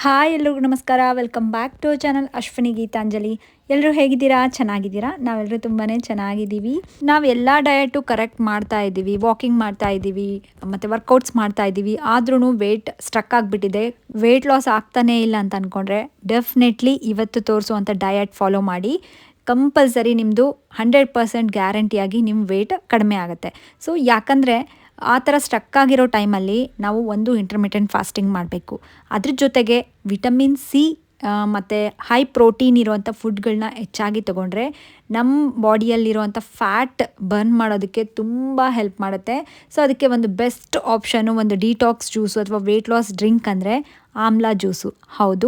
Hi ಎಲ್ರಿಗೂ ನಮಸ್ಕಾರ. Welcome back to channel Ashwini Geetanjali. ಎಲ್ಲರೂ ಹೇಗಿದ್ದೀರಾ? ಚೆನ್ನಾಗಿದ್ದೀರಾ? ನಾವೆಲ್ಲರೂ ತುಂಬಾ ಚೆನ್ನಾಗಿದ್ದೀವಿ. ನಾವು ಎಲ್ಲ ಡಯಟು ಕರೆಕ್ಟ್ ಮಾಡ್ತಾ ಇದ್ದೀವಿ, ವಾಕಿಂಗ್ ಮಾಡ್ತಾ ಇದ್ದೀವಿ ಮತ್ತು ವರ್ಕೌಟ್ಸ್ ಮಾಡ್ತಾ ಇದ್ದೀವಿ. ಆದ್ರೂ ವೆಯ್ಟ್ ಸ್ಟ್ರಕ್ ಆಗಿಬಿಟ್ಟಿದೆ, ವೆಯ್ಟ್ ಲಾಸ್ ಆಗ್ತಾನೇ ಇಲ್ಲ ಅಂತ ಅಂದ್ಕೊಂಡ್ರೆ ಡೆಫಿನೆಟ್ಲಿ ಇವತ್ತು ತೋರಿಸುವಂಥ ಡಯಟ್ ಫಾಲೋ ಮಾಡಿ. ಕಂಪಲ್ಸರಿ ನಿಮ್ಮದು 100% ಗ್ಯಾರಂಟಿಯಾಗಿ ನಿಮ್ಮ ವೆಯ್ಟ್ ಕಡಿಮೆ ಆಗುತ್ತೆ. ಸೊ ಯಾಕಂದರೆ ಆ ಥರ ಸ್ಟ್ರಕ್ ಆಗಿರೋ ಟೈಮಲ್ಲಿ ನಾವು ಒಂದು ಇಂಟರ್ಮಿಟೆಂಟ್ ಫಾಸ್ಟಿಂಗ್ ಮಾಡಬೇಕು. ಅದ್ರ ಜೊತೆಗೆ ವಿಟಮಿನ್ ಸಿ ಮತ್ತು ಹೈ ಪ್ರೋಟೀನ್ ಇರುವಂಥ ಫುಡ್ಗಳನ್ನ ಹೆಚ್ಚಾಗಿ ತೊಗೊಂಡ್ರೆ ನಮ್ಮ ಬಾಡಿಯಲ್ಲಿರುವಂಥ ಫ್ಯಾಟ್ ಬರ್ನ್ ಮಾಡೋದಕ್ಕೆ ತುಂಬ ಹೆಲ್ಪ್ ಮಾಡುತ್ತೆ. ಸೊ ಅದಕ್ಕೆ ಒಂದು ಬೆಸ್ಟ್ ಆಪ್ಷನು ಒಂದು ಡಿಟಾಕ್ಸ್ ಜ್ಯೂಸು ಅಥವಾ ವೆಯ್ಟ್ ಲಾಸ್ ಡ್ರಿಂಕ್ ಅಂದರೆ ಆಮ್ಲಾ ಜ್ಯೂಸು. ಹೌದು,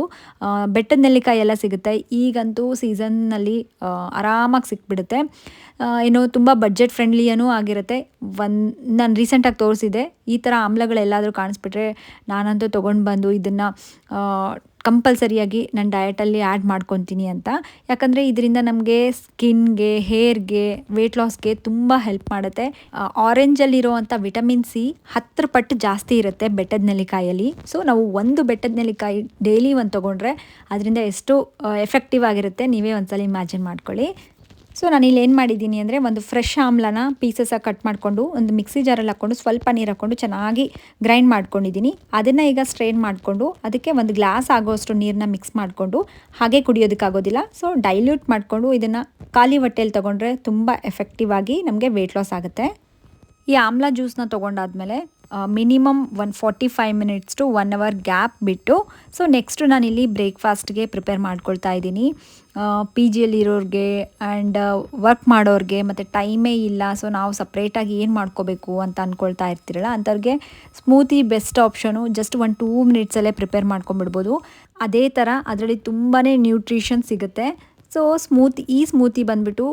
ಬೆಟ್ಟದ ನೆಲ್ಲಿಕಾಯಿ ಎಲ್ಲ ಸಿಗುತ್ತೆ ಈಗಂತೂ ಸೀಸನ್ನಲ್ಲಿ, ಆರಾಮಾಗಿ ಸಿಕ್ಬಿಡುತ್ತೆ. ಏನು ತುಂಬ ಬಡ್ಜೆಟ್ ಫ್ರೆಂಡ್ಲಿಯೂ ಆಗಿರುತ್ತೆ. ನಾನು ರೀಸೆಂಟಾಗಿ ತೋರಿಸಿದೆ, ಈ ಥರ ಆಮ್ಲಗಳೆಲ್ಲಾದರೂ ಕಾಣಿಸ್ಬಿಟ್ರೆ ನಾನಂತೂ ತೊಗೊಂಡು ಬಂದು ಇದನ್ನು ಕಂಪಲ್ಸರಿಯಾಗಿ ನನ್ನ ಡಯಟಲ್ಲಿ ಆ್ಯಡ್ ಮಾಡ್ಕೊತೀನಿ ಅಂತ. ಯಾಕಂದರೆ ಇದರಿಂದ ನಮಗೆ ಸ್ಕಿನ್ಗೆ, ಹೇರ್ಗೆ, ವೆಯ್ಟ್ ಲಾಸ್ಗೆ ತುಂಬ ಹೆಲ್ಪ್ ಮಾಡುತ್ತೆ. ಆರೆಂಜಲ್ಲಿರುವಂಥ ವಿಟಮಿನ್ ಸಿ 10 ಪಟ್ಟು ಜಾಸ್ತಿ ಇರುತ್ತೆ ಬೆಟ್ಟದ ನೆಲ್ಲಿಕಾಯಲ್ಲಿ. ಸೊ ನಾವು ಒಂದು ಬೆಟ್ಟದ ನೆಲ್ಲಿಕಾಯಿ ಡೈಲಿ ಒಂದು ತೊಗೊಂಡ್ರೆ ಅದರಿಂದ ಎಷ್ಟು ಎಫೆಕ್ಟಿವ್ ಆಗಿರುತ್ತೆ ನೀವೇ ಒಂದ್ಸಲ ಇಮ್ಯಾಜಿನ್ ಮಾಡ್ಕೊಳ್ಳಿ. ಸೊ ನಾನಿಲ್ಲಿ ಏನು ಮಾಡಿದ್ದೀನಿ ಅಂದರೆ ಒಂದು ಫ್ರೆಶ್ ಆಮ್ಲನ ಪೀಸಸ್ಸಾಗಿ ಕಟ್ ಮಾಡಿಕೊಂಡು ಒಂದು ಮಿಕ್ಸಿ ಜಾರಲ್ಲಿ ಹಾಕ್ಕೊಂಡು ಸ್ವಲ್ಪ ನೀರು ಹಾಕ್ಕೊಂಡು ಚೆನ್ನಾಗಿ ಗ್ರೈಂಡ್ ಮಾಡ್ಕೊಂಡಿದ್ದೀನಿ. ಅದನ್ನು ಈಗ ಸ್ಟ್ರೈನ್ ಮಾಡಿಕೊಂಡು ಅದಕ್ಕೆ ಒಂದು ಗ್ಲಾಸ್ ಆಗೋಷ್ಟು ನೀರನ್ನ ಮಿಕ್ಸ್ ಮಾಡಿಕೊಂಡು ಹಾಗೆ ಕುಡಿಯೋದಕ್ಕಾಗೋದಿಲ್ಲ. ಸೊ ಡೈಲ್ಯೂಟ್ ಮಾಡಿಕೊಂಡು ಇದನ್ನು ಖಾಲಿ ಹೊಟ್ಟೆಯಲ್ಲಿ ತೊಗೊಂಡ್ರೆ ತುಂಬ ಎಫೆಕ್ಟಿವ್ ಆಗಿ ನಮಗೆ ವೆಯ್ಟ್ ಲಾಸ್ ಆಗುತ್ತೆ. ಈ ಆಮ್ಲಾ ಜ್ಯೂಸನ್ನ ತೊಗೊಂಡಾದ್ಮೇಲೆ minimum 45 minutes to 1 hour gap ಬಿಟ್ಟು ಸೊ ನೆಕ್ಸ್ಟು ನಾನಿಲ್ಲಿ ಬ್ರೇಕ್ಫಾಸ್ಟ್ಗೆ ಪ್ರಿಪೇರ್ ಮಾಡ್ಕೊಳ್ತಾ ಇದ್ದೀನಿ. ಪಿ ಜಿಯಲ್ಲಿರೋರಿಗೆ ಆ್ಯಂಡ್ ವರ್ಕ್ ಮಾಡೋರಿಗೆ ಮತ್ತು ಟೈಮೇ ಇಲ್ಲ, ಸೊ ನಾವು ಸಪ್ರೇಟಾಗಿ ಏನು ಮಾಡ್ಕೋಬೇಕು ಅಂತ ಅಂದ್ಕೊಳ್ತಾ ಇರ್ತೀರಲ್ಲ ಅಂಥವ್ರಿಗೆ ಸ್ಮೂತಿ ಬೆಸ್ಟ್ ಆಪ್ಷನು. ಜಸ್ಟ್ 1-2 ಮಿನಿಟ್ಸಲ್ಲೇ ಪ್ರಿಪೇರ್ ಮಾಡ್ಕೊಂಬಿಡ್ಬೋದು. ಅದೇ ಥರ ಅದರಲ್ಲಿ ತುಂಬಾ ನ್ಯೂಟ್ರಿಷನ್ ಸಿಗುತ್ತೆ. ಸೊ ಈ ಸ್ಮೂತಿ ಬಂದುಬಿಟ್ಟು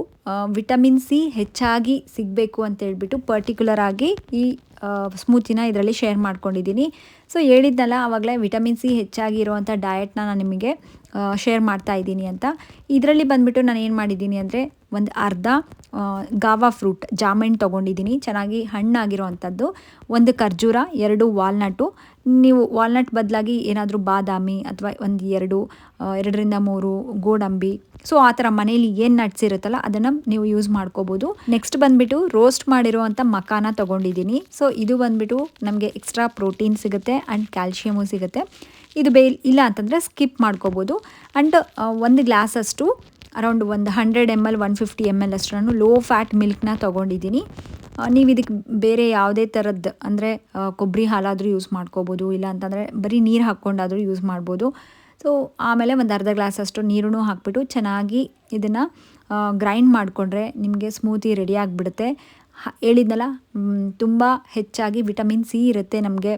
ವಿಟಮಿನ್ ಸಿ ಹೆಚ್ಚಾಗಿ ಸಿಗಬೇಕು ಅಂತೇಳ್ಬಿಟ್ಟು ಪರ್ಟಿಕ್ಯುಲರ್ ಆಗಿ ಈ ಸ್ಮೂತಿನ ಇದರಲ್ಲಿ ಶೇರ್ ಮಾಡ್ಕೊಂಡಿದ್ದೀನಿ. ಸೊ ಹೇಳಿದ್ನಲ್ಲ ಆವಾಗಲೇ ವಿಟಮಿನ್ ಸಿ ಹೆಚ್ಚಾಗಿರುವಂಥ ಡಯಟ್ನ ನಾನು ನಿಮಗೆ ಶೇರ್ ಮಾಡ್ತಾ ಇದ್ದೀನಿ ಅಂತ. ಇದರಲ್ಲಿ ಬಂದುಬಿಟ್ಟು ನಾನು ಏನು ಮಾಡಿದ್ದೀನಿ ಅಂದರೆ ಒಂದು ಅರ್ಧ ಗಾವಾ ಫ್ರೂಟ್ ಜಾಮಣ್ಣು ತೊಗೊಂಡಿದ್ದೀನಿ, ಚೆನ್ನಾಗಿ ಹಣ್ಣಾಗಿರೋವಂಥದ್ದು. ಒಂದು ಖರ್ಜೂರ, 2 ವಾಲ್ನಟ್ಟು. ನೀವು ವಾಲ್ನಟ್ ಬದಲಾಗಿ ಏನಾದರೂ ಬಾದಾಮಿ ಅಥವಾ ಒಂದು 2ರಿಂದ 3 ಗೋಡಂಬಿ, ಸೊ ಆ ಥರ ಮನೇಲಿ ಏನು ನಟ್ಸ್ ಇರುತ್ತಲ್ಲ ಅದನ್ನು ನೀವು ಯೂಸ್ ಮಾಡ್ಕೋಬೋದು. ನೆಕ್ಸ್ಟ್ ಬಂದುಬಿಟ್ಟು ರೋಸ್ಟ್ ಮಾಡಿರುವಂಥ ಮಕಾನ ತೊಗೊಂಡಿದ್ದೀನಿ. ಸೊ ಇದು ಬಂದುಬಿಟ್ಟು ನಮಗೆ ಎಕ್ಸ್ಟ್ರಾ ಪ್ರೋಟೀನ್ ಸಿಗುತ್ತೆ ಆ್ಯಂಡ್ ಕ್ಯಾಲ್ಶಿಯಮು ಸಿಗುತ್ತೆ. ಇದು ಇಲ್ಲ ಅಂತಂದರೆ ಸ್ಕಿಪ್ ಮಾಡ್ಕೋಬೋದು. ಆ್ಯಂಡ್ ಒಂದು ಗ್ಲಾಸಷ್ಟು ಅರೌಂಡ್ ಒಂದು 100 ml 150 ml ಅಷ್ಟು ನಾನು ಲೋ ಫ್ಯಾಟ್ ಮಿಲ್ಕ್ನ ತೊಗೊಂಡಿದ್ದೀನಿ. ನೀವು ಇದಕ್ಕೆ ಬೇರೆ ಯಾವುದೇ ಥರದ್ದು ಅಂದರೆ ಕೊಬ್ಬರಿ ಹಾಲಾದರೂ ಯೂಸ್ ಮಾಡ್ಕೋಬೋದು, ಇಲ್ಲ ಅಂತಂದರೆ ಬರೀ ನೀರು ಹಾಕ್ಕೊಂಡಾದರೂ ಯೂಸ್ ಮಾಡ್ಬೋದು. ಸೊ ಆಮೇಲೆ ಒಂದು ಅರ್ಧ ಗ್ಲಾಸಷ್ಟು ನೀರೂ ಹಾಕ್ಬಿಟ್ಟು ಚೆನ್ನಾಗಿ ಇದನ್ನು ಗ್ರೈಂಡ್ ಮಾಡಿಕೊಂಡ್ರೆ ನಿಮಗೆ ಸ್ಮೂತಿ ರೆಡಿ ಆಗಿಬಿಡುತ್ತೆ. ಹೇಳಿದ್ನಲ್ಲ, ತುಂಬ ಹೆಚ್ಚಾಗಿ ವಿಟಮಿನ್ ಸಿ ಇರುತ್ತೆ ನಮಗೆ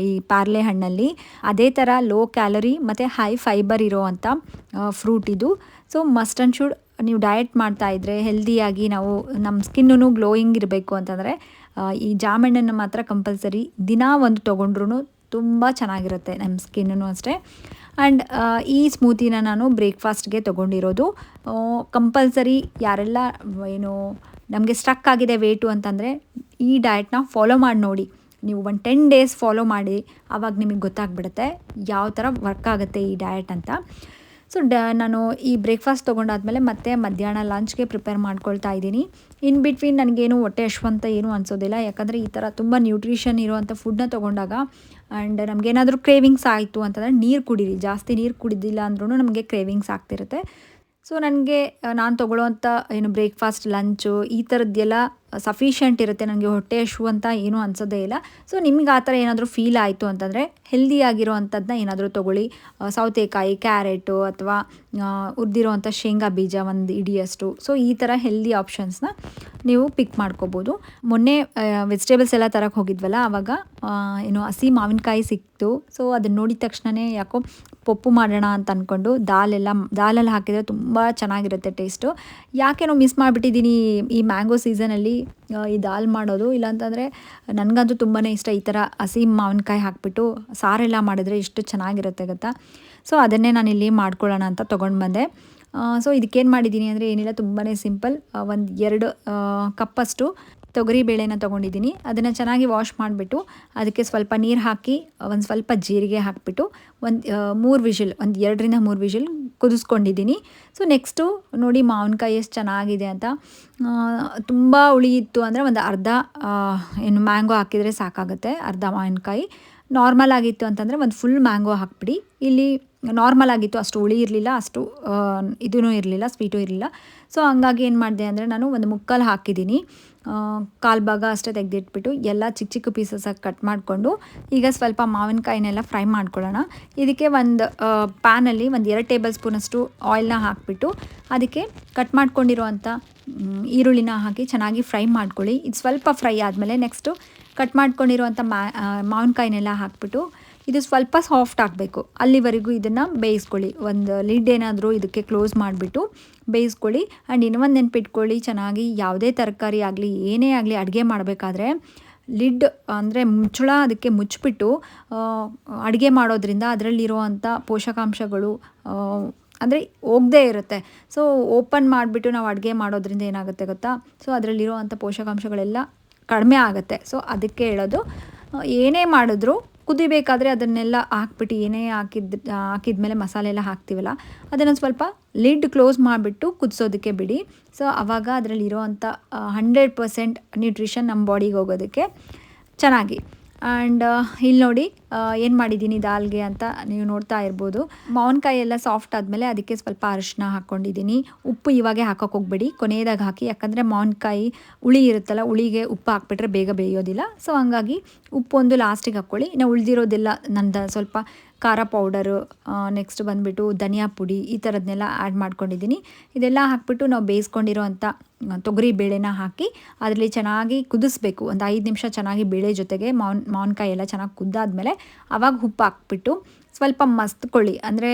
ಈ ಪಾರ್ಲೆ ಹಣ್ಣಲ್ಲಿ. ಅದೇ ಥರ ಲೋ ಕ್ಯಾಲರಿ ಮತ್ತು ಹೈ ಫೈಬರ್ ಇರೋವಂಥ ಫ್ರೂಟ್ ಇದು. ಸೊ ಮಸ್ಟ್ ಆ್ಯಂಡ್ ಶುಡ್ ನೀವು ಡಯಟ್ ಮಾಡ್ತಾಯಿದ್ರೆ ಹೆಲ್ದಿಯಾಗಿ ನಾವು ನಮ್ಮ ಸ್ಕಿನ್ನೂ ಗ್ಲೋಯಿಂಗ್ ಇರಬೇಕು ಅಂತಂದರೆ ಈ ಜಾಮಣ್ಣನ್ನು ಮಾತ್ರ ಕಂಪಲ್ಸರಿ ದಿನ ಒಂದು ತೊಗೊಂಡ್ರೂ ತುಂಬ ಚೆನ್ನಾಗಿರುತ್ತೆ ನಮ್ಮ ಸ್ಕಿನ್ನೂ ಅಷ್ಟೇ. ಆ್ಯಂಡ್ ಈ ಸ್ಮೂತಿನ ನಾನು ಬ್ರೇಕ್ಫಾಸ್ಟ್ಗೆ ತೊಗೊಂಡಿರೋದು. ಕಂಪಲ್ಸರಿ ಯಾರೆಲ್ಲ ಏನು ನಮಗೆ ಸ್ಟ್ರಕ್ ಆಗಿದೆ ವೇಟು ಅಂತಂದರೆ ಈ ಡಯಟ್ನ ಫಾಲೋ ಮಾಡಿ ನೋಡಿ. ನೀವು ಒಂದು 10 ಡೇಸ್ ಫಾಲೋ ಮಾಡಿ, ಆವಾಗ ನಿಮಗೆ ಗೊತ್ತಾಗ್ಬಿಡುತ್ತೆ ಯಾವ ಥರ ವರ್ಕ್ ಆಗುತ್ತೆ ಈ ಡಯಟ್ ಅಂತ. ಸೊ ನಾನು ಈ ಬ್ರೇಕ್ಫಾಸ್ಟ್ ತೊಗೊಂಡಾದ್ಮೇಲೆ ಮತ್ತೆ ಮಧ್ಯಾಹ್ನ ಲಂಚ್ಗೆ ಪ್ರಿಪೇರ್ ಮಾಡ್ಕೊಳ್ತಾ ಇದ್ದೀನಿ. ಇನ್ ಬಿಟ್ವೀನ್ ನನಗೇನು ಹೊಟ್ಟೆ ಹಶ್ವಂತ ಏನೂ ಅನಿಸೋದಿಲ್ಲ, ಯಾಕಂದರೆ ಈ ಥರ ತುಂಬ ನ್ಯೂಟ್ರಿಷನ್ ಇರುವಂಥ ಫುಡ್ನ ತೊಗೊಂಡಾಗ ಆ್ಯಂಡ್ ನಮಗೇನಾದರೂ ಕ್ರೇವಿಂಗ್ಸ್ ಆಯಿತು ಅಂತಂದರೆ ನೀರು ಕುಡೀರಿ. ಜಾಸ್ತಿ ನೀರು ಕುಡಿದಿಲ್ಲ ಅಂದ್ರೂ ನಮಗೆ ಕ್ರೇವಿಂಗ್ಸ್ ಆಗ್ತಿರುತ್ತೆ. ಸೊ ನನಗೆ ನಾನು ತೊಗೊಳ್ಳೋವಂಥ ಏನು ಬ್ರೇಕ್ಫಾಸ್ಟ್, ಲಂಚು ಈ ಥರದ್ದೆಲ್ಲ ಸಫಿಷಿಯೆಂಟ್ ಇರುತ್ತೆ. ನನಗೆ ಹೊಟ್ಟೆ ಹಶ್ವು ಅಂತ ಏನೂ ಅನಿಸೋದೇ ಇಲ್ಲ. ಸೊ ನಿಮ್ಗೆ ಆ ಥರ ಏನಾದರೂ ಫೀಲ್ ಆಯಿತು ಅಂತಂದರೆ ಹೆಲ್ದಿಯಾಗಿರೋವಂಥದ್ದನ್ನ ಏನಾದರೂ ತೊಗೊಳ್ಳಿ. ಸೌತೆಕಾಯಿ, ಕ್ಯಾರೆಟು ಅಥವಾ ಹುರಿದಿರೋವಂಥ ಶೇಂಗಾ ಬೀಜ ಒಂದು ಇಡಿಯಷ್ಟು. ಸೊ ಈ ಥರ ಹೆಲ್ದಿ ಆಪ್ಷನ್ಸ್ನ ನೀವು ಪಿಕ್ ಮಾಡ್ಕೋಬೋದು. ಮೊನ್ನೆ ವೆಜಿಟೇಬಲ್ಸ್ ಎಲ್ಲ ತರಕ್ಕೆ ಹೋಗಿದ್ವಲ್ಲ, ಆವಾಗ ಏನು ಹಸಿ ಸಿಕ್ತು. ಸೊ ಅದನ್ನು ನೋಡಿದ ತಕ್ಷಣವೇ ಯಾಕೋ ಪಪ್ಪು ಮಾಡೋಣ ಅಂತ ಅಂದ್ಕೊಂಡು ದಾಲಲ್ಲಿ ಹಾಕಿದರೆ ತುಂಬ ಚೆನ್ನಾಗಿರುತ್ತೆ ಟೇಸ್ಟು. ಯಾಕೇನೋ ಮಿಸ್ ಮಾಡಿಬಿಟ್ಟಿದ್ದೀನಿ ಈ ಮ್ಯಾಂಗೋ ಸೀಸನಲ್ಲಿ ಈ ದಾಲ್ ಮಾಡೋದು. ಇಲ್ಲಾಂತಂದರೆ ನನಗಂತೂ ತುಂಬಾ ಇಷ್ಟ ಈ ಥರ ಹಸಿ ಮಾವಿನಕಾಯಿ ಹಾಕಿಬಿಟ್ಟು ಸಾರೆಲ್ಲ ಮಾಡಿದ್ರೆ ಎಷ್ಟು ಚೆನ್ನಾಗಿರುತ್ತೆ ಗೊತ್ತಾ. ಸೊ ಅದನ್ನೇ ನಾನಿಲ್ಲಿ ಮಾಡ್ಕೊಳ್ಳೋಣ ಅಂತ ತೊಗೊಂಡು ಬಂದೆ. ಸೊ ಇದಕ್ಕೇನು ಮಾಡಿದ್ದೀನಿ ಅಂದರೆ ಏನಿಲ್ಲ, ತುಂಬಾ ಸಿಂಪಲ್. ಒಂದು 2 ಕಪ್ಪಷ್ಟು ತೊಗರಿ ಬೇಳೆನ ತೊಗೊಂಡಿದ್ದೀನಿ. ಅದನ್ನು ಚೆನ್ನಾಗಿ ವಾಶ್ ಮಾಡಿಬಿಟ್ಟು ಅದಕ್ಕೆ ಸ್ವಲ್ಪ ನೀರು ಹಾಕಿ ಒಂದು ಸ್ವಲ್ಪ ಜೀರಿಗೆ ಹಾಕಿಬಿಟ್ಟು ಒಂದು 3 ವಿಷಿಲ್, ಒಂದು 2ರಿಂದ 3 ವಿಷಿಲ್ ಕುದಿಸ್ಕೊಂಡಿದ್ದೀನಿ. ಸೊ ನೆಕ್ಸ್ಟು ನೋಡಿ ಮಾವಿನಕಾಯಿ ಎಷ್ಟು ಚೆನ್ನಾಗಿದೆ ಅಂತ. ತುಂಬ ಹುಳಿ ಇತ್ತು ಅಂದರೆ ಒಂದು ಅರ್ಧ ಏನು ಮ್ಯಾಂಗೋ ಹಾಕಿದರೆ ಸಾಕಾಗುತ್ತೆ, ಅರ್ಧ ಮಾವಿನಕಾಯಿ. ನಾರ್ಮಲ್ ಆಗಿತ್ತು ಅಂತಂದರೆ ಒಂದು ಫುಲ್ ಮ್ಯಾಂಗೋ ಹಾಕ್ಬಿಡಿ. ಇಲ್ಲಿ ನಾರ್ಮಲ್ ಆಗಿತ್ತು, ಅಷ್ಟು ಹುಳಿ ಇರಲಿಲ್ಲ, ಅಷ್ಟು ಇದೂ ಇರಲಿಲ್ಲ, ಸ್ವೀಟು ಇರಲಿಲ್ಲ. ಸೊ ಹಂಗಾಗಿ ಏನು ಮಾಡಿದೆ ಅಂದರೆ ನಾನು ಒಂದು ಮುಕ್ಕಾಲು ಹಾಕಿದ್ದೀನಿ, ಕಾಲು ಭಾಗ ಅಷ್ಟೇ ತೆಗೆದಿಟ್ಬಿಟ್ಟು ಎಲ್ಲ ಚಿಕ್ಕ ಚಿಕ್ಕ ಪೀಸಸ್ಸಾಗಿ ಕಟ್ ಮಾಡಿಕೊಂಡು ಈಗ ಸ್ವಲ್ಪ ಮಾವಿನಕಾಯಿನೆಲ್ಲ ಫ್ರೈ ಮಾಡ್ಕೊಳ್ಳೋಣ. ಇದಕ್ಕೆ ಒಂದು ಪ್ಯಾನಲ್ಲಿ ಒಂದು 2 ಟೇಬಲ್ ಸ್ಪೂನಷ್ಟು ಆಯಿಲ್ನ ಹಾಕಿಬಿಟ್ಟು ಅದಕ್ಕೆ ಕಟ್ ಮಾಡ್ಕೊಂಡಿರೋವಂಥ ಈರುಳ್ಳಿನ ಹಾಕಿ ಚೆನ್ನಾಗಿ ಫ್ರೈ ಮಾಡ್ಕೊಳ್ಳಿ. ಇದು ಸ್ವಲ್ಪ ಫ್ರೈ ಆದಮೇಲೆ ನೆಕ್ಸ್ಟು ಕಟ್ ಮಾಡ್ಕೊಂಡಿರುವಂಥ ಮಾವಿನಕಾಯಿನೆಲ್ಲ ಹಾಕ್ಬಿಟ್ಟು ಇದು ಸ್ವಲ್ಪ ಸಾಫ್ಟ್ ಆಗಬೇಕು, ಅಲ್ಲಿವರೆಗೂ ಇದನ್ನು ಬೇಯಿಸ್ಕೊಳ್ಳಿ. ಒಂದು ಲಿಡ್ ಏನಾದರೂ ಇದಕ್ಕೆ ಕ್ಲೋಸ್ ಮಾಡಿಬಿಟ್ಟು ಬೇಯಿಸ್ಕೊಳ್ಳಿ. ಆ್ಯಂಡ್ ಇನ್ನೊಂದು ನೆನಪಿಟ್ಕೊಳ್ಳಿ, ಚೆನ್ನಾಗಿ ಯಾವುದೇ ತರಕಾರಿ ಆಗಲಿ ಏನೇ ಆಗಲಿ ಅಡುಗೆ ಮಾಡಬೇಕಾದ್ರೆ ಲಿಡ್ ಅಂದರೆ ಮುಚ್ಚಳ ಅದಕ್ಕೆ ಮುಚ್ಚಿಬಿಟ್ಟು ಅಡುಗೆ ಮಾಡೋದ್ರಿಂದ ಅದರಲ್ಲಿರುವಂಥ ಪೋಷಕಾಂಶಗಳು ಅಂದರೆ ಹೋಗದೇ ಇರುತ್ತೆ. ಸೊ ಓಪನ್ ಮಾಡಿಬಿಟ್ಟು ನಾವು ಅಡುಗೆ ಮಾಡೋದ್ರಿಂದ ಏನಾಗುತ್ತೆ ಗೊತ್ತಾ, ಸೊ ಅದರಲ್ಲಿರುವಂಥ ಪೋಷಕಾಂಶಗಳೆಲ್ಲ ಕಡಿಮೆ ಆಗುತ್ತೆ. ಸೊ ಅದಕ್ಕೆ ಹೇಳೋದು, ಏನೇ ಮಾಡಿದ್ರೂ ಕುದಿಬೇಕಾದ್ರೆ ಅದನ್ನೆಲ್ಲ ಹಾಕ್ಬಿಟ್ಟು ಏನೇ ಹಾಕಿದ್ಮೇಲೆ ಮಸಾಲೆ ಎಲ್ಲ ಹಾಕ್ತೀವಲ್ಲ ಅದನ್ನು ಸ್ವಲ್ಪ ಲಿಡ್ ಕ್ಲೋಸ್ ಮಾಡಿಬಿಟ್ಟು ಕುದಿಸೋದಕ್ಕೆ ಬಿಡಿ. ಸೊ ಆವಾಗ ಅದರಲ್ಲಿರೋವಂಥ 100% ನ್ಯೂಟ್ರಿಷನ್ ನಮ್ಮ ಬಾಡಿಗೆ ಹೋಗೋದಕ್ಕೆ ಚೆನ್ನಾಗಿ. ಆ್ಯಂಡ್ ಇಲ್ಲಿ ನೋಡಿ ಏನು ಮಾಡಿದ್ದೀನಿ ದಾಲ್ಗೆ ಅಂತ ನೀವು ನೋಡ್ತಾ ಇರ್ಬೋದು. ಮಾವಿನಕಾಯಿ ಎಲ್ಲ ಸಾಫ್ಟ್ ಆದಮೇಲೆ ಅದಕ್ಕೆ ಸ್ವಲ್ಪ ಅರಿಶಿನ ಹಾಕ್ಕೊಂಡಿದ್ದೀನಿ. ಉಪ್ಪು ಇವಾಗೆ ಹಾಕೋಕೆ ಹೋಗ್ಬೇಡಿ, ಕೊನೆಯದಾಗಿ ಹಾಕಿ, ಯಾಕಂದರೆ ಮಾವಿನಕಾಯಿ ಹುಳಿ ಇರುತ್ತಲ್ಲ, ಹುಳಿಗೆ ಉಪ್ಪು ಹಾಕ್ಬಿಟ್ರೆ ಬೇಗ ಬೇಯೋದಿಲ್ಲ. ಸೊ ಹಂಗಾಗಿ ಉಪ್ಪು ಒಂದು ಲಾಸ್ಟಿಗೆ ಹಾಕ್ಕೊಳ್ಳಿ. ಇನ್ನು ಉಳಿದಿರೋದೆಲ್ಲ ನಂದು ಸ್ವಲ್ಪ ಖಾರ ಪೌಡರು, ನೆಕ್ಸ್ಟ್ ಬಂದುಬಿಟ್ಟು ಧನಿಯಾ ಪುಡಿ, ಈ ಥರದನ್ನೆಲ್ಲ ಆ್ಯಡ್ ಮಾಡ್ಕೊಂಡಿದ್ದೀನಿ. ಇದೆಲ್ಲ ಹಾಕ್ಬಿಟ್ಟು ನಾವು ಬೇಯಿಸ್ಕೊಂಡಿರೋವಂಥ ತೊಗರಿ ಬೇಳೆನ ಹಾಕಿ ಅದರಲ್ಲಿ ಚೆನ್ನಾಗಿ ಕುದಿಸ್ಬೇಕು. ಒಂದು 5 ನಿಮಿಷ ಚೆನ್ನಾಗಿ ಬೇಳೆ ಜೊತೆಗೆ ಮಾವಿನಕಾಯಿ ಎಲ್ಲ ಚೆನ್ನಾಗಿ ಕುದ್ದಾದ್ಮೇಲೆ ಆವಾಗ ಉಪ್ಪು ಹಾಕ್ಬಿಟ್ಟು ಸ್ವಲ್ಪ ಮಸ್ತ್ಕೊಳ್ಳಿ, ಅಂದರೆ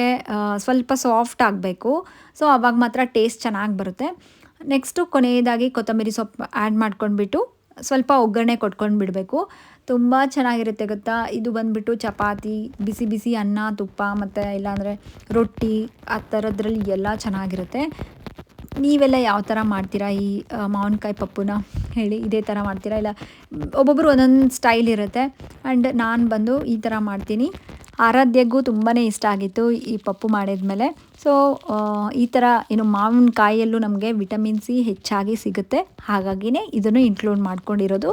ಸ್ವಲ್ಪ ಸಾಫ್ಟ್ ಆಗಬೇಕು. ಸೊ ಆವಾಗ ಮಾತ್ರ ಟೇಸ್ಟ್ ಚೆನ್ನಾಗಿ ಬರುತ್ತೆ. ನೆಕ್ಸ್ಟು ಕೊನೆಯದಾಗಿ ಕೊತ್ತಂಬರಿ ಸೊಪ್ಪು ಆ್ಯಡ್ ಮಾಡ್ಕೊಂಡ್ಬಿಟ್ಟು ಸ್ವಲ್ಪ ಒಗ್ಗರಣೆ ಕೊಟ್ಕೊಂಡು ಬಿಡಬೇಕು. ತುಂಬ ಚೆನ್ನಾಗಿರುತ್ತೆ ಗೊತ್ತಾ. ಇದು ಬಂದುಬಿಟ್ಟು ಚಪಾತಿ, ಬಿಸಿ ಬಿಸಿ ಅನ್ನ, ತುಪ್ಪ ಮತ್ತು ಇಲ್ಲಾಂದರೆ ರೊಟ್ಟಿ ಆ ಥರದ್ರಲ್ಲಿ ಎಲ್ಲ ಚೆನ್ನಾಗಿರುತ್ತೆ. ನೀವೆಲ್ಲ ಯಾವ ಥರ ಮಾಡ್ತೀರಾ ಈ ಮಾವಿನಕಾಯಿ ಪಪ್ಪುನ ಹೇಳಿ? ಇದೇ ಥರ ಮಾಡ್ತೀರಾ ಇಲ್ಲ ಒಬ್ಬೊಬ್ಬರು ಒಂದೊಂದು ಸ್ಟೈಲ್ ಇರುತ್ತೆ. ಆ್ಯಂಡ್ ನಾನು ಬಂದು ಈ ಥರ ಮಾಡ್ತೀನಿ. ಆರಾಧ್ಯಗೂ ತುಂಬಾ ಇಷ್ಟ ಆಗಿತ್ತು ಈ ಪಪ್ಪು ಮಾಡಿದ್ಮೇಲೆ. ಸೊ ಈ ಥರ ಏನು ಮಾವಿನಕಾಯಿಯಲ್ಲೂ ನಮಗೆ ವಿಟಮಿನ್ ಸಿ ಹೆಚ್ಚಾಗಿ ಸಿಗುತ್ತೆ, ಹಾಗಾಗಿನೇ ಇದನ್ನು ಇನ್ಕ್ಲೂಡ್ ಮಾಡ್ಕೊಂಡಿರೋದು.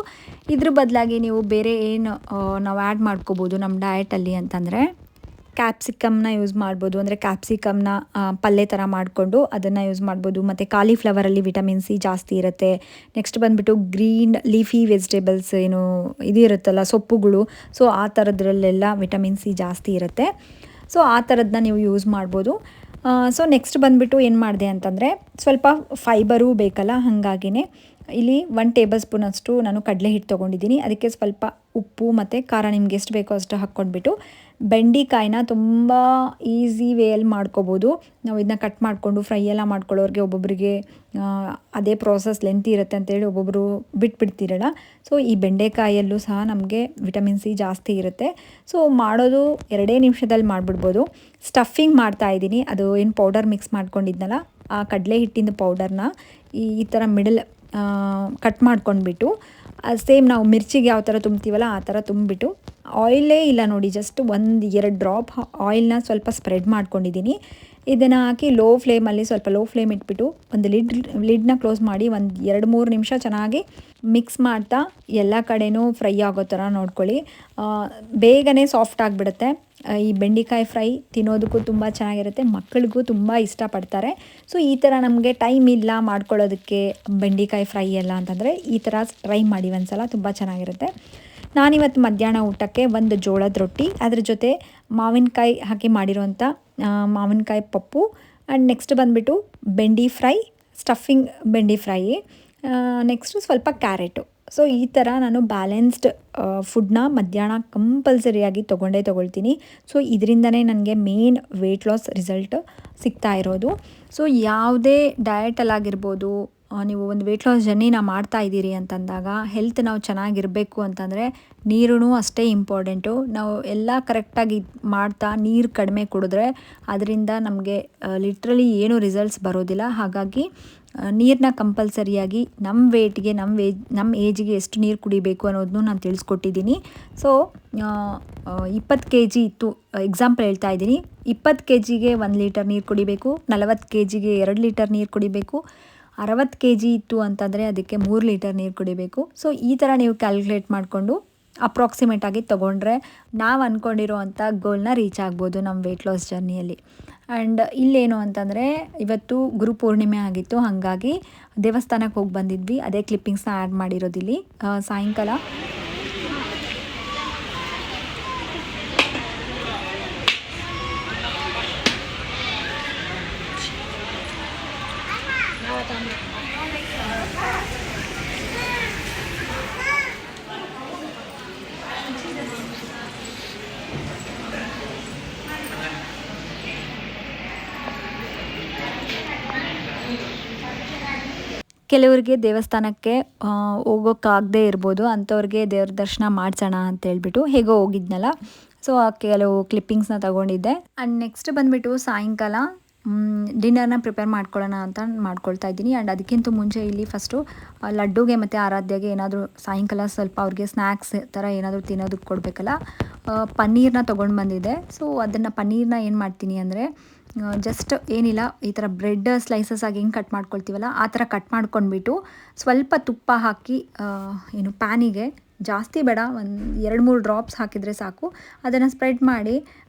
ಇದ್ರ ಬದಲಾಗಿ ನೀವು ಬೇರೆ ಏನು ನಾವು ಆ್ಯಡ್ ಮಾಡ್ಕೋಬೋದು ನಮ್ಮ ಡಯಟಲ್ಲಿ ಅಂತಂದರೆ ಕ್ಯಾಪ್ಸಿಕಮ್ನ ಯೂಸ್ ಮಾಡ್ಬೋದು. ಅಂದರೆ ಕ್ಯಾಪ್ಸಿಕಮ್ನ ಪಲ್ಯ ಥರ ಮಾಡಿಕೊಂಡು ಅದನ್ನು ಯೂಸ್ ಮಾಡ್ಬೋದು. ಮತ್ತು ಕಾಲಿಫ್ಲವರಲ್ಲಿ ವಿಟಮಿನ್ ಸಿ ಜಾಸ್ತಿ ಇರುತ್ತೆ. ನೆಕ್ಸ್ಟ್ ಬಂದುಬಿಟ್ಟು ಗ್ರೀನ್ ಲೀಫಿ ವೆಜಿಟೇಬಲ್ಸ್ ಏನು ಇದು ಇರುತ್ತಲ್ಲ ಸೊಪ್ಪುಗಳು, ಸೊ ಆ ಥರದ್ರಲ್ಲೆಲ್ಲ ವಿಟಮಿನ್ ಸಿ ಜಾಸ್ತಿ ಇರುತ್ತೆ. ಸೊ ಆ ಥರದನ್ನ ನೀವು ಯೂಸ್ ಮಾಡ್ಬೋದು. ಸೊ ನೆಕ್ಸ್ಟ್ ಬಂದುಬಿಟ್ಟು ಏನು ಮಾಡಿದೆ ಅಂತಂದರೆ ಸ್ವಲ್ಪ ಫೈಬರು ಬೇಕಲ್ಲ, ಹಾಗಾಗಿನೇ ಇಲ್ಲಿ 1 ಟೇಬಲ್ ಸ್ಪೂನಷ್ಟು ನಾನು ಕಡಲೆ ಹಿಟ್ಟು ತೊಗೊಂಡಿದ್ದೀನಿ. ಅದಕ್ಕೆ ಸ್ವಲ್ಪ ಉಪ್ಪು ಮತ್ತು ಖಾರ ನಿಮ್ಗೆ ಎಷ್ಟು ಬೇಕೋ ಅಷ್ಟು ಹಾಕ್ಕೊಂಡ್ಬಿಟ್ಟು ಬೆಂಡೆಕಾಯಿನ ತುಂಬ ಈಸಿ ವೇಯಲ್ಲಿ ಮಾಡ್ಕೋಬೋದು. ನಾವು ಇದನ್ನ ಕಟ್ ಮಾಡಿಕೊಂಡು ಫ್ರೈ ಎಲ್ಲ ಮಾಡ್ಕೊಳ್ಳೋರಿಗೆ ಒಬ್ಬೊಬ್ಬರಿಗೆ ಅದೇ ಪ್ರೋಸೆಸ್ ಲೆಂತಿ ಇರುತ್ತೆ ಅಂತೇಳಿ ಒಬ್ಬೊಬ್ಬರು ಬಿಟ್ಬಿಡ್ತಿರಲ್ಲ. ಸೊ ಈ ಬೆಂಡೆಕಾಯಲ್ಲೂ ಸಹ ನಮಗೆ ವಿಟಮಿನ್ ಸಿ ಜಾಸ್ತಿ ಇರುತ್ತೆ. ಸೊ ಮಾಡೋದು 2 ನಿಮಿಷದಲ್ಲಿ ಮಾಡಿಬಿಡ್ಬೋದು. ಸ್ಟಫಿಂಗ್ ಮಾಡ್ತಾಯಿದ್ದೀನಿ. ಅದು ಏನು ಪೌಡರ್ ಮಿಕ್ಸ್ ಮಾಡ್ಕೊಂಡಿದ್ನಲ್ಲ ಆ ಕಡಲೆ ಹಿಟ್ಟಿನ ಪೌಡರ್ನ ಈ ಥರ ಮಿಡಲ್ ಕಟ್ ಮಾಡ್ಕೊಂಡ್ಬಿಟ್ಟು ಸೇಮ್ ನಾವು ಮಿರ್ಚಿಗೆ ಯಾವ ಥರ ತುಂಬ್ತೀವಲ್ಲ ಆ ಥರ ತುಂಬಿಬಿಟ್ಟು ಆಯಿಲೇ ಇಲ್ಲ ನೋಡಿ, ಜಸ್ಟ್ 1-2 ಡ್ರಾಪ್ ಆಯಿಲ್ನ ಸ್ವಲ್ಪ ಸ್ಪ್ರೆಡ್ ಮಾಡ್ಕೊಂಡಿದ್ದೀನಿ. ಇದನ್ನು ಹಾಕಿ ಲೋ ಫ್ಲೇಮಲ್ಲಿ ಸ್ವಲ್ಪ ಲೋ ಫ್ಲೇಮ್ ಇಟ್ಬಿಟ್ಟು ಒಂದು ಲಿಡ್ನ ಕ್ಲೋಸ್ ಮಾಡಿ ಒಂದು 2-3 ನಿಮಿಷ ಚೆನ್ನಾಗಿ ಮಿಕ್ಸ್ ಮಾಡ್ತಾ ಎಲ್ಲ ಕಡೆನೂ ಫ್ರೈ ಆಗೋ ಥರ ನೋಡ್ಕೊಳ್ಳಿ. ಬೇಗನೆ ಸಾಫ್ಟ್ ಆಗಿಬಿಡುತ್ತೆ. ಈ ಬೆಂಡೆಕಾಯಿ ಫ್ರೈ ತಿನ್ನೋದಕ್ಕೂ ತುಂಬ ಚೆನ್ನಾಗಿರುತ್ತೆ, ಮಕ್ಕಳಿಗೂ ತುಂಬ ಇಷ್ಟಪಡ್ತಾರೆ. ಸೊ ಈ ಥರ ನಮಗೆ ಟೈಮ್ ಇಲ್ಲ ಮಾಡ್ಕೊಳ್ಳೋದಕ್ಕೆ ಬೆಂಡೆಕಾಯಿ ಫ್ರೈ ಎಲ್ಲ ಅಂತಂದರೆ ಈ ಥರ ಟ್ರೈ ಮಾಡಿ ಒಂದ್ಸಲ, ತುಂಬ ಚೆನ್ನಾಗಿರುತ್ತೆ. ನಾನಿವತ್ತು ಮಧ್ಯಾಹ್ನ ಊಟಕ್ಕೆ ಒಂದು ಜೋಳದ ರೊಟ್ಟಿ, ಅದ್ರ ಜೊತೆ ಮಾವಿನಕಾಯಿ ಹಾಕಿ ಮಾಡಿರೋಂಥ ಮಾವಿನಕಾಯಿ ಪಪ್ಪು, ಆ್ಯಂಡ್ ನೆಕ್ಸ್ಟ್ ಬಂದುಬಿಟ್ಟು ಬೆಂಡಿ ಫ್ರೈ, ಸ್ಟಫಿಂಗ್ ಬೆಂಡಿ ಫ್ರೈ, ನೆಕ್ಸ್ಟು ಸ್ವಲ್ಪ ಕ್ಯಾರೆಟು. ಸೊ ಈ ಥರ ನಾನು ಬ್ಯಾಲೆನ್ಸ್ಡ್ ಫುಡ್ನ ಮಧ್ಯಾಹ್ನ ಕಂಪಲ್ಸರಿಯಾಗಿ ತೊಗೊಳ್ತೀನಿ. ಸೊ ಇದರಿಂದನೇ ನನಗೆ ಮೇನ್ ವೆಯ್ಟ್ ಲಾಸ್ ರಿಸಲ್ಟ್ ಸಿಗ್ತಾ ಇರೋದು. ಸೊ ಯಾವುದೇ ಡಯಟಲ್ಲಾಗಿರ್ಬೋದು ನೀವು ಒಂದು ವೆಯ್ಟ್ ಲಾಸ್ ಜರ್ನಿನ ಮಾಡ್ತಾ ಇದ್ದೀರಿ ಅಂತಂದಾಗ ಹೆಲ್ತ್ ನಾವು ಚೆನ್ನಾಗಿರಬೇಕು ಅಂತಂದರೆ ನೀರೂ ಅಷ್ಟೇ ಇಂಪಾರ್ಟೆಂಟು. ನಾವು ಎಲ್ಲ ಕರೆಕ್ಟಾಗಿ ಮಾಡ್ತಾ ನೀರು ಕಡಿಮೆ ಕುಡಿದ್ರೆ ಅದರಿಂದ ನಮಗೆ ಲಿಟ್ರಲಿ ಏನೂ ರಿಸಲ್ಟ್ಸ್ ಬರೋದಿಲ್ಲ. ಹಾಗಾಗಿ ನೀರನ್ನ ಕಂಪಲ್ಸರಿಯಾಗಿ ನಮ್ಮ ವೇಟ್ಗೆ ನಮ್ಮ ಏಜಿಗೆ ಎಷ್ಟು ನೀರು ಕುಡಿಬೇಕು ಅನ್ನೋದನ್ನು ನಾನು ತಿಳಿಸ್ಕೊಟ್ಟಿದ್ದೀನಿ. ಸೊ 20 kg ಇತ್ತು, ಎಕ್ಸಾಂಪಲ್ ಹೇಳ್ತಾ ಇದ್ದೀನಿ. 20 kgಗೆ 1 ಲೀಟರ್ ನೀರು ಕುಡಿಬೇಕು, 40 kgಗೆ 2 ಲೀಟರ್ ನೀರು ಕುಡಿಬೇಕು, 60 kg ಇತ್ತು ಅಂತಂದರೆ ಅದಕ್ಕೆ 3 ಲೀಟರ್ ನೀರು ಕುಡಿಬೇಕು. ಸೊ ಈ ಥರ ನೀವು ಕ್ಯಾಲ್ಕುಲೇಟ್ ಮಾಡಿಕೊಂಡು ಅಪ್ರಾಕ್ಸಿಮೇಟಾಗಿ ತೊಗೊಂಡ್ರೆ ನಾವು ಅಂದ್ಕೊಂಡಿರೋ ಅಂಥ ಗೋಲ್ನ ರೀಚ್ ಆಗ್ಬೋದು ನಮ್ಮ ವೆಯ್ಟ್ ಲಾಸ್ ಜರ್ನಿಯಲ್ಲಿ. ಆ್ಯಂಡ್ ಇಲ್ಲೇನು ಅಂತಂದರೆ ಇವತ್ತು ಗುರುಪೂರ್ಣಿಮೆ ಆಗಿತ್ತು, ಹಾಗಾಗಿ ದೇವಸ್ಥಾನಕ್ಕೆ ಹೋಗಿ ಬಂದಿದ್ವಿ. ಅದೇ ಕ್ಲಿಪ್ಪಿಂಗ್ಸ್ನ ಆ್ಯಡ್ ಮಾಡಿರೋದಿಲ್ಲಿ. ಸಾಯಂಕಾಲ ಕೆಲವರಿಗೆ ದೇವಸ್ಥಾನಕ್ಕೆ ಹೋಗೋಕ್ಕಾಗದೇ ಇರ್ಬೋದು, ಅಂಥವ್ರಿಗೆ ದೇವ್ರ ದರ್ಶನ ಮಾಡಿಸೋಣ ಅಂತೇಳ್ಬಿಟ್ಟು ಹೇಗೋ ಹೋಗಿದ್ನಲ್ಲ, ಸೊ ಕೆಲವು ಕ್ಲಿಪ್ಪಿಂಗ್ಸ್ನ ತಗೊಂಡಿದ್ದೆ. ಆ್ಯಂಡ್ ನೆಕ್ಸ್ಟ್ ಬಂದುಬಿಟ್ಟು ಸಾಯಂಕಾಲ ಡಿನ್ನರ್ನ ಪ್ರಿಪೇರ್ ಮಾಡ್ಕೊಳ್ಳೋಣ ಅಂತ ಮಾಡ್ಕೊಳ್ತಾ ಇದ್ದೀನಿ. ಆ್ಯಂಡ್ ಅದಕ್ಕಿಂತ ಮುಂಚೆ ಇಲ್ಲಿ ಫಸ್ಟು ಲಡ್ಡುಗೆ ಮತ್ತು ಆರಾಧ್ಯಗೆ ಏನಾದರೂ ಸಾಯಂಕಾಲ ಸ್ವಲ್ಪ ಅವ್ರಿಗೆ ಸ್ನ್ಯಾಕ್ಸ್ ಥರ ಏನಾದರೂ ತಿನ್ನೋದಕ್ಕೆ ಕೊಡಬೇಕಲ್ಲ, ಪನ್ನೀರನ್ನ ತೊಗೊಂಡು ಬಂದಿದ್ದೆ. ಸೊ ಅದನ್ನು ಪನ್ನೀರನ್ನ ಏನು ಮಾಡ್ತೀನಿ ಅಂದರೆ ಜಸ್ಟ್ ಏನಿಲ್ಲ, ಈ ಥರ ಬ್ರೆಡ್ ಸ್ಲೈಸಸ್ ಆಗಿ ಹೆಂಗೆ ಕಟ್ ಮಾಡ್ಕೊಳ್ತೀವಲ್ಲ ಆ ಥರ ಕಟ್ ಮಾಡ್ಕೊಂಡ್ಬಿಟ್ಟು ಸ್ವಲ್ಪ ತುಪ್ಪ ಹಾಕಿ ಪ್ಯಾನಿಗೆ ಜಾಸ್ತಿ ಬೇಡ, ಒಂದು 2-3 ಡ್ರಾಪ್ಸ್ ಹಾಕಿದರೆ ಸಾಕು. ಅದನ್ನು ಸ್ಪ್ರೆಡ್ ಮಾಡಿ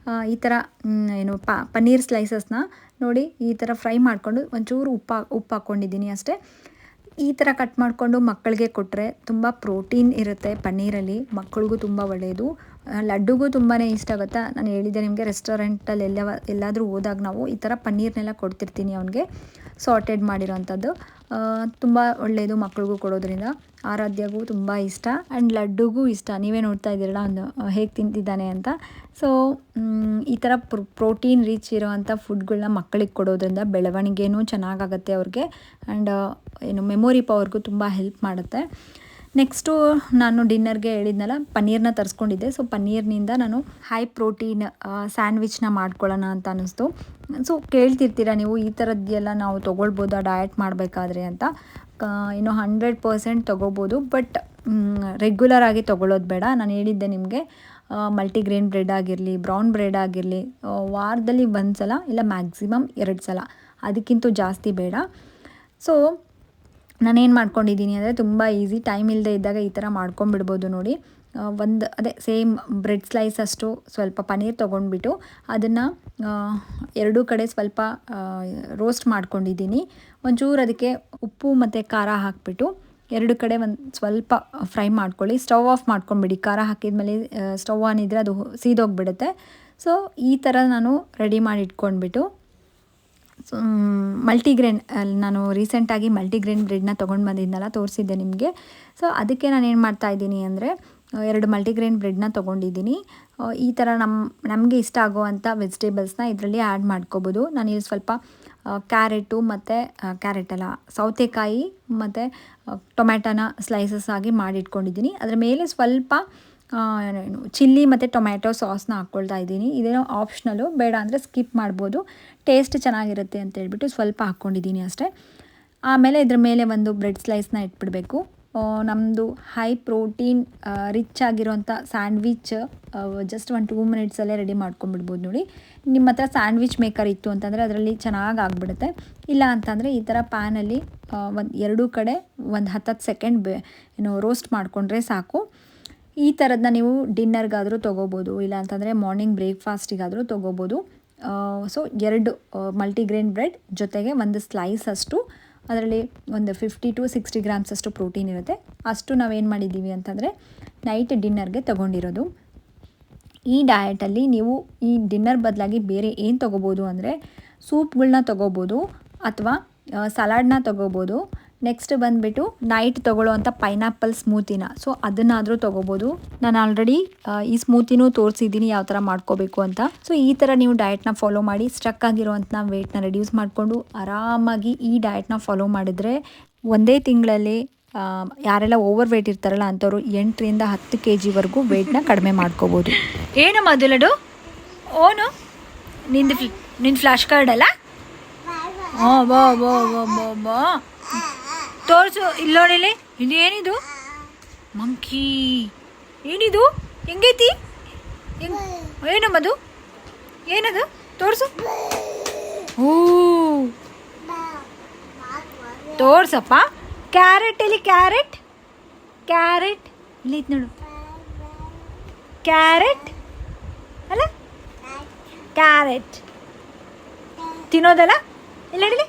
ಈ ಥರ ಪನ್ನೀರ್ ಸ್ಲೈಸಸ್ನ ನೋಡಿ ಈ ಥರ ಫ್ರೈ ಮಾಡಿಕೊಂಡು ಒಂಚೂರು ಉಪ್ಪು ಹಾಕ್ಕೊಂಡಿದ್ದೀನಿ ಅಷ್ಟೇ. ಈ ಥರ ಕಟ್ ಮಾಡಿಕೊಂಡು ಮಕ್ಕಳಿಗೆ ಕೊಟ್ಟರೆ ತುಂಬ ಪ್ರೋಟೀನ್ ಇರುತ್ತೆ ಪನ್ನೀರಲ್ಲಿ, ಮಕ್ಕಳಿಗೂ ತುಂಬ ಒಳ್ಳೆಯದು. ಲಡ್ಡುಗೂ ತುಂಬಾ ಇಷ್ಟ ಆಗುತ್ತೆ. ನಾನು ಹೇಳಿದ್ದೆ ನಿಮಗೆ, ರೆಸ್ಟೋರೆಂಟಲ್ಲಿ ಎಲ್ಲಾದರೂ ಹೋದಾಗ ನಾವು ಈ ಥರ ಪನ್ನೀರ್ನೆಲ್ಲ ಕೊಡ್ತಿರ್ತೀನಿ ಅವನಿಗೆ, ಸಾರ್ಟೆಡ್ ಮಾಡಿರೋವಂಥದ್ದು. ತುಂಬ ಒಳ್ಳೆಯದು ಮಕ್ಕಳಿಗೂ ಕೊಡೋದ್ರಿಂದ. ಆರಾಧ್ಯಗೂ ತುಂಬ ಇಷ್ಟ ಆ್ಯಂಡ್ ಲಡ್ಡುಗೂ ಇಷ್ಟ. ನೀವೇ ನೋಡ್ತಾ ಇದ್ದೀರಲ್ಲ ಅವನು ಹೇಗೆ ತಿಂತಿದ್ದಾನೆ ಅಂತ. ಸೊ ಈ ಥರ ಪ್ರೋಟೀನ್ ರಿಚ್ ಇರೋವಂಥ ಫುಡ್ಗಳನ್ನ ಮಕ್ಕಳಿಗೆ ಕೊಡೋದ್ರಿಂದ ಬೆಳವಣಿಗೆನೂ ಚೆನ್ನಾಗಾಗುತ್ತೆ ಅವ್ರಿಗೆ, ಆ್ಯಂಡ್ ಮೆಮೊರಿ ಪವರ್ಗೂ ತುಂಬ ಹೆಲ್ಪ್ ಮಾಡುತ್ತೆ. ನೆಕ್ಸ್ಟು ನಾನು ಡಿನ್ನರ್ಗೆ ಹೇಳಿದ್ನಲ್ಲ, ಪನ್ನೀರನ್ನ ತರಿಸ್ಕೊಂಡಿದ್ದೆ. ಸೊ ಪನ್ನೀರ್ನಿಂದ ನಾನು ಹೈ ಪ್ರೋಟೀನ್ ಸ್ಯಾಂಡ್ವಿಚ್ನ ಮಾಡ್ಕೊಳ್ಳೋಣ ಅಂತ ಅನ್ನಿಸ್ತು. ಸೊ ಕೇಳ್ತಿರ್ತೀರ ನೀವು, ಈ ಥರದ್ದೆಲ್ಲ ನಾವು ತೊಗೊಳ್ಬೋದಾ ಡಯಟ್ ಮಾಡಬೇಕಾದ್ರೆ ಅಂತ. 100% ತೊಗೋಬೋದು, ಬಟ್ ರೆಗ್ಯುಲರ್ ಆಗಿ ತೊಗೊಳ್ಳೋದು ಬೇಡ. ನಾನು ಹೇಳಿದ್ದೆ ನಿಮಗೆ, ಮಲ್ಟಿಗ್ರೇನ್ ಬ್ರೆಡ್ ಆಗಿರಲಿ, ಬ್ರೌನ್ ಬ್ರೆಡ್ ಆಗಿರಲಿ, ವಾರದಲ್ಲಿ 1 ಸಲ ಇಲ್ಲ ಮ್ಯಾಕ್ಸಿಮಮ್ 2 ಸಲ, ಅದಕ್ಕಿಂತ ಜಾಸ್ತಿ ಬೇಡ. ಸೊ ನಾನೇನು ಮಾಡ್ಕೊಂಡಿದ್ದೀನಿ ಅಂದರೆ ತುಂಬ ಈಸಿ, ಟೈಮ್ ಇಲ್ಲದೆ ಇದ್ದಾಗ ಈ ಥರ ಮಾಡ್ಕೊಂಬಿಡ್ಬೋದು ನೋಡಿ. ಅದೇ ಸೇಮ್ ಬ್ರೆಡ್ ಸ್ಲೈಸ್ ಅಷ್ಟು ಸ್ವಲ್ಪ ಪನ್ನೀರ್ ತೊಗೊಂಡ್ಬಿಟ್ಟು ಅದನ್ನು ಎರಡೂ ಕಡೆ ಸ್ವಲ್ಪ ರೋಸ್ಟ್ ಮಾಡ್ಕೊಂಡಿದ್ದೀನಿ. ಒಂಚೂರು ಅದಕ್ಕೆ ಉಪ್ಪು ಮತ್ತು ಖಾರ ಹಾಕಿಬಿಟ್ಟು ಎರಡು ಕಡೆ ಒಂದು ಸ್ವಲ್ಪ ಫ್ರೈ ಮಾಡ್ಕೊಳ್ಳಿ. ಸ್ಟವ್ ಆಫ್ ಮಾಡ್ಕೊಂಬಿಡಿ. ಖಾರ ಹಾಕಿದ್ಮೇಲೆ ಸ್ಟವ್ ಆನ್ ಇದ್ದರೆ ಅದು ಸೀದೋಗಿಬಿಡುತ್ತೆ. ಸೊ ಈ ಥರ ನಾನು ರೆಡಿ ಮಾಡಿ ಇಟ್ಕೊಂಡ್ಬಿಟ್ಟು ಮಲ್ಟಿಗ್ರೇನ್, ನಾನು ರೀಸೆಂಟಾಗಿ ಮಲ್ಟಿಗ್ರೇನ್ ಬ್ರೆಡ್ನ ತೊಗೊಂಡು ಬಂದಿದ್ನಲ್ಲ, ತೋರಿಸಿದ್ದೆ ನಿಮಗೆ. ಸೊ ಅದಕ್ಕೆ ನಾನು ಏನು ಮಾಡ್ತಾಯಿದ್ದೀನಿ ಅಂದರೆ 2 ಮಲ್ಟಿಗ್ರೇನ್ ಬ್ರೆಡ್ನ ತೊಗೊಂಡಿದ್ದೀನಿ. ಈ ಥರ ನಮಗೆ ಇಷ್ಟ ಆಗೋವಂಥ ವೆಜಿಟೇಬಲ್ಸ್ನ ಇದರಲ್ಲಿ ಆ್ಯಡ್ ಮಾಡ್ಕೋಬೋದು. ನಾನಿಲ್ಲಿ ಸ್ವಲ್ಪ ಕ್ಯಾರೆಟು ಮತ್ತು ಸೌತೆಕಾಯಿ ಮತ್ತು ಟೊಮ್ಯಾಟೋನ ಸ್ಲೈಸಸ್ ಆಗಿ ಮಾಡಿಟ್ಕೊಂಡಿದ್ದೀನಿ. ಅದರ ಮೇಲೆ ಸ್ವಲ್ಪ ಚಿಲ್ಲಿ ಮತ್ತು ಟೊಮ್ಯಾಟೊ ಸಾಸ್ನ ಹಾಕ್ಕೊಳ್ತಾ ಇದ್ದೀನಿ. ಇದೇನೋ ಆಪ್ಷನಲು, ಬೇಡ ಅಂದರೆ ಸ್ಕಿಪ್ ಮಾಡ್ಬೋದು, ಟೇಸ್ಟ್ ಚೆನ್ನಾಗಿರುತ್ತೆ ಅಂತೇಳ್ಬಿಟ್ಟು ಸ್ವಲ್ಪ ಹಾಕ್ಕೊಂಡಿದ್ದೀನಿ ಅಷ್ಟೇ. ಆಮೇಲೆ ಇದ್ರ ಮೇಲೆ ಒಂದು ಬ್ರೆಡ್ ಸ್ಲೈಸ್ನ ಇಟ್ಬಿಡಬೇಕು. ನಮ್ಮದು ಹೈ ಪ್ರೋಟೀನ್ ರಿಚ್ ಆಗಿರೋಂಥ ಸ್ಯಾಂಡ್ವಿಚ್ ಜಸ್ಟ್ 2 ಮಿನಿಟ್ಸಲ್ಲೇ ರೆಡಿ ಮಾಡ್ಕೊಂಬಿಡ್ಬೋದು ನೋಡಿ. ನಿಮ್ಮ ಹತ್ರ ಸ್ಯಾಂಡ್ವಿಚ್ ಮೇಕರ್ ಇತ್ತು ಅಂತಂದರೆ ಅದರಲ್ಲಿ ಚೆನ್ನಾಗಿ ಆಗಿಬಿಡುತ್ತೆ. ಇಲ್ಲ ಅಂತಂದರೆ ಈ ಥರ ಪ್ಯಾನಲ್ಲಿ ಎರಡೂ ಕಡೆ ಒಂದು 10 ಸೆಕೆಂಡ್ ರೋಸ್ಟ್ ಮಾಡಿಕೊಂಡ್ರೆ ಸಾಕು. ಈ ಥರದನ್ನ ನೀವು ಡಿನ್ನರ್ಗಾದರೂ ತೊಗೋಬೋದು, ಇಲ್ಲ ಅಂತಂದರೆ ಮಾರ್ನಿಂಗ್ ಬ್ರೇಕ್ಫಾಸ್ಟಿಗಾದರೂ ತೊಗೋಬೋದು. ಸೊ 2 ಮಲ್ಟಿಗ್ರೇನ್ ಬ್ರೆಡ್ ಜೊತೆಗೆ ಒಂದು ಸ್ಲೈಸ್ ಅಷ್ಟು, ಅದರಲ್ಲಿ ಒಂದು 50 to 60 ಗ್ರಾಮ್ಸ್ ಅಷ್ಟು ಪ್ರೋಟೀನ್ ಇರುತ್ತೆ. ಅಷ್ಟು ನಾವೇನು ಮಾಡಿದ್ದೀವಿ ಅಂತಂದರೆ ನೈಟ್ ಡಿನ್ನರ್ಗೆ ತೊಗೊಂಡಿರೋದು. ಈ ಡಯಟಲ್ಲಿ ನೀವು ಈ ಡಿನ್ನರ್ ಬದಲಾಗಿ ಬೇರೆ ಏನು ತೊಗೋಬೋದು ಅಂದರೆ ಸೂಪ್ಗಳನ್ನ ತೊಗೋಬೋದು, ಅಥವಾ ಸಲಾಡ್ನ ತೊಗೋಬೋದು. ನೆಕ್ಸ್ಟ್ ಬಂದುಬಿಟ್ಟು ನೈಟ್ ತೊಗೊಳ್ಳೋವಂಥ ಪೈನಾಪಲ್ ಸ್ಮೂತಿನ. ಸೊ ಅದನ್ನಾದರೂ ತೊಗೋಬೋದು. ನಾನು ಆಲ್ರೆಡಿ ಈ ಸ್ಮೂತಿನೂ ತೋರಿಸಿದ್ದೀನಿ ಯಾವ ಥರ ಮಾಡ್ಕೋಬೇಕು ಅಂತ. ಸೊ ಈ ಥರ ನೀವು ಡಯಟ್ನ ಫಾಲೋ ಮಾಡಿ ಸ್ಟ್ರಕ್ ಆಗಿರೋವಂಥ ವೆಯ್ಟ್ನ ರೆಡ್ಯೂಸ್ ಮಾಡಿಕೊಂಡು ಆರಾಮಾಗಿ ಈ ಡಯಟ್ನ ಫಾಲೋ ಮಾಡಿದರೆ ಒಂದೇ ತಿಂಗಳಲ್ಲಿ ಯಾರೆಲ್ಲ ಓವರ್ ವೆಯ್ಟ್ ಇರ್ತಾರಲ್ಲ ಅಂಥವ್ರು 8ರಿಂದ 10 kgವರೆಗೂ ವೆಯ್ಟ್ನ ಕಡಿಮೆ ಮಾಡ್ಕೋಬೋದು. ಏನು ಮೊದಲಡು ಓನು ನಿಂದು ಫ್ಲಾಶ್ ಕಾರ್ಡ್ ಅಲ್ಲ? ಹಾಂ ಬಾ ಬಾ ಬಾ ಬಾ ಬಾ ತೋರಿಸು. ಇಲ್ಲಿ ನೋಡಿಲಿ, ಇದು ಏನಿದು ಮಂಕಿ? ಏನಿದು? ಹೆಂಗೈತಿ? ಏನಮ್ಮದು? ಏನದು ತೋರಿಸು. ಓ ತೋರ್ಸಪ್ಪ. ಕ್ಯಾರೆಟ್ ಇಲ್ಲಿ, ಕ್ಯಾರೆಟ್ ಕ್ಯಾರೆಟ್ ಇಲ್ಲಿ ಐತೆ ನೋಡು. ಕ್ಯಾರೆಟ್ ಅಲ್ಲ, ಕ್ಯಾರೆಟ್ ತಿನ್ನೋದಲ್ಲ. ಇಲ್ಲ ಹಿಡಲಿ,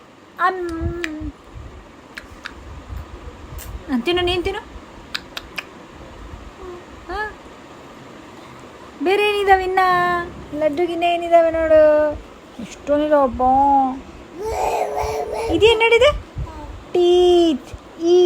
ತಿನ್ನು, ನೀನು ತಿನ್ನು. ಹಾಂ, ಬೇರೆ ಏನಿದಾವೆ ಇನ್ನ? ಲಡ್ಡುಗಿನ್ನ ಏನಿದಾವೆ ನೋಡು, ಎಷ್ಟೊಂದಿದಾವಪ್ಪ. ಇದೇನು ನಡಿದೆ? ಟೀತ್ ಈ